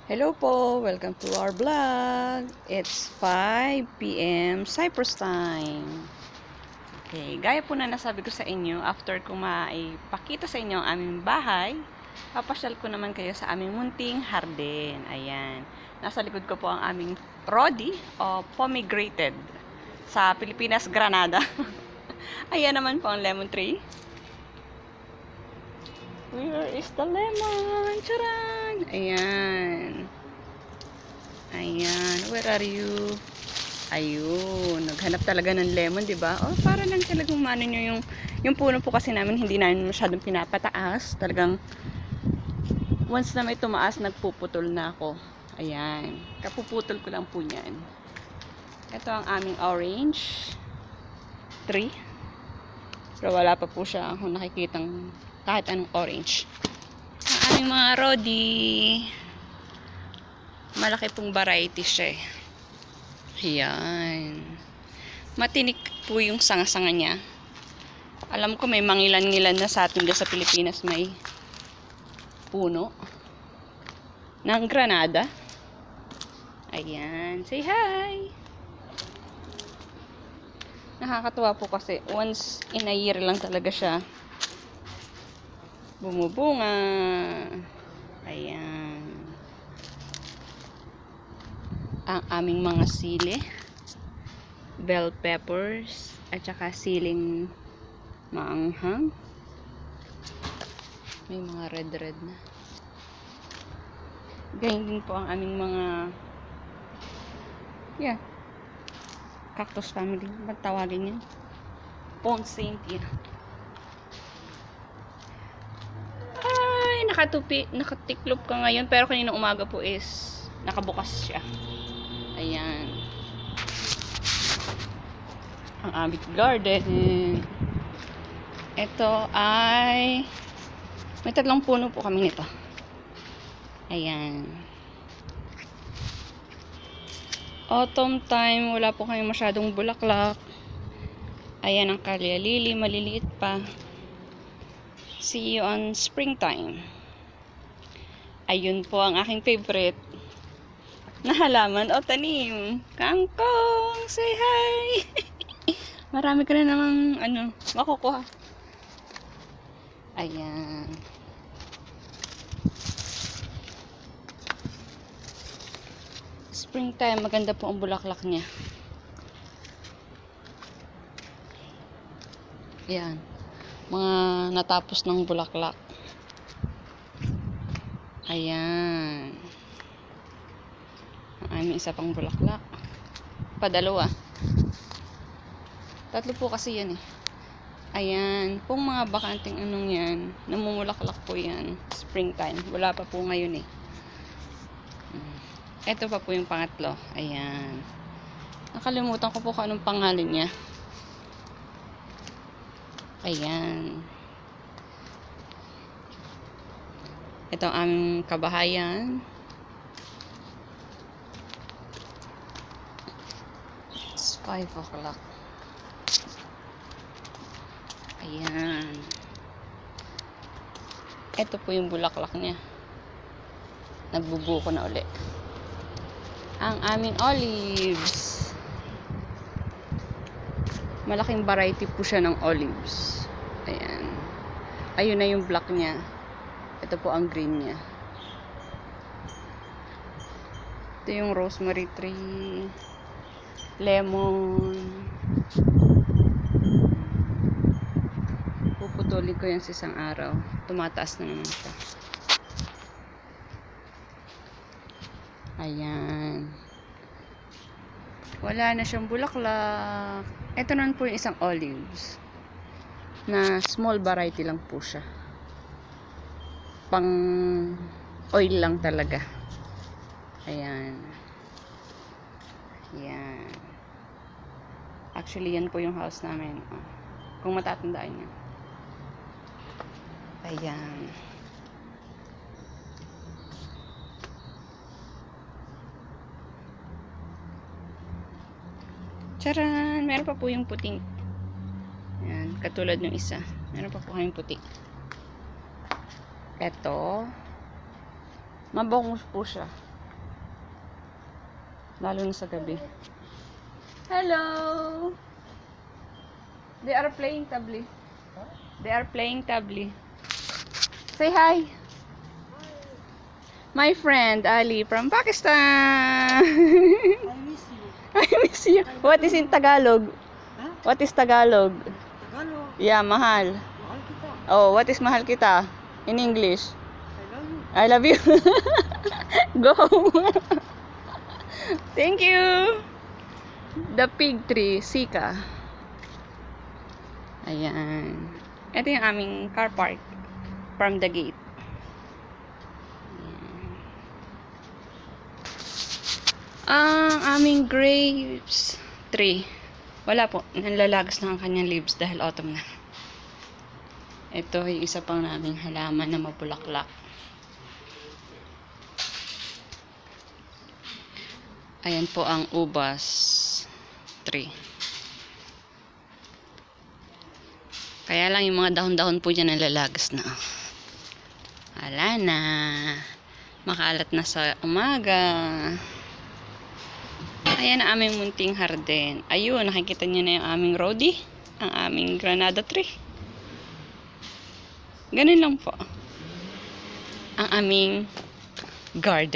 Hello po! Welcome to our vlog. It's 5 p.m. Cyprus time. Okay, gaya po na nasabi ko sa inyo, after ko maipakita sa inyo ang aming bahay, papasyal ko naman kayo sa aming munting hardin. Ayan. Nasa likod ko po ang aming Rodi o pomegranate. Sa Pilipinas, Granada. Ayan naman po ang lemon tree. Where is the lemon? Charan! Ayan. Ayan. Where are you? Ayun. Naghanap talaga ng lemon, diba? Oh, para lang talagang mano nyo yung puno po kasi namin, hindi namin masyadong pinapataas. Talagang once na may tumaas, nagpuputol na ako. Ayan. Kapuputol ko lang po yan. Ito ang aming orange tree. Pero wala pa po siya kung nakikitang kahit anong orange. Ang aming mga Rodi, malaki pong variety siya eh. Ayan. Matinik po yung sanga-sanga niya. Alam ko may mangilan-ngilan na sa atin sa Pilipinas may puno ng Granada. Ayan. Say hi! Nakakatuwa po kasi once in a year lang talaga siya bumubunga. Ayan. Ang aming mga sili, bell peppers, at saka siling maanghang. May mga red na. Ganyan din po ang aming mga cactus family. Ba't tawagin yan? Poinsettia. Nakatiklop ka ngayon, pero kanina umaga po is nakabukas siya. Ayan. Ang aming garden. Ito ay may 3 puno po kami nito. Ayan. Autumn time, wala po kami masyadong bulaklak. Ayan ang kalya lily, maliliit pa. See you on springtime. Ayun po ang aking favorite na halaman o tanim. Kangkong, say hi! Marami ka na namang makukuha. Ayan. Springtime, maganda po ang bulaklak niya. Ayan. Mga natapos ng bulaklak. Ayan. Ang aming isa pang bulaklak. Padalawa. 3 po kasi yan eh. Ayan. Kung mga bakanting yan, namumulaklak po yan. Springtime. Wala pa po ngayon eh. Ito pa po yung pangatlo. Ayan. Nakalimutan ko po kung anong pangalan niya. Ayan. Ito ang aming kabahayan. It's 5 o'clock. Ayan. Ito po yung bulaklak niya. Nagbubuko na ulit. Ang aming olives. Malaking variety po siya ng olives. Ayan. Ayun na yung black niya. Ito po ang green niya. Ito yung rosemary tree. Lemon. Puputulin ko yan sa isang araw. Tumataas na naman siya. Ayan. Wala na siyang bulaklak. Ito naman po yung isang olives. Na small variety lang po siya. Pang oil lang talaga. Ayan. Ayan. Actually, yan po yung house namin. Kung matatandaan nyo. Ayan. Charan! Meron pa po yung puting. Ayan. Katulad ng isa. Meron pa po kayong puti. Ito. Mabangos po siya. Lalo na sa gabi. Hello! They are playing tabli. They are playing tabli. Say hi! My friend Ali from Pakistan. I miss you. I miss you. What is in Tagalog? Huh? What is Tagalog? Tagalog. Yeah, mahal. Mahal kita. Oh, what is mahal kita? In English. I love you. I love you. Go. Thank you. The pig tree, Sika. Ayan. Ito yung aming car park from the gate. Ang aming grapes tree. Wala po. Nalalagas na ang kanyang leaves dahil autumn na. Ito yung isa pang naming halaman na mabulaklak. Ayan po ang ubas tree. Kaya lang yung mga dahon-dahon po dyan nalalagas na. Wala na. Makalat na sa umaga. Ayan ang aming munting harden. Ayun, nakikita nyo na yung aming rhodie. Ang aming granada tree. Ganun lang po. Ang aming garden.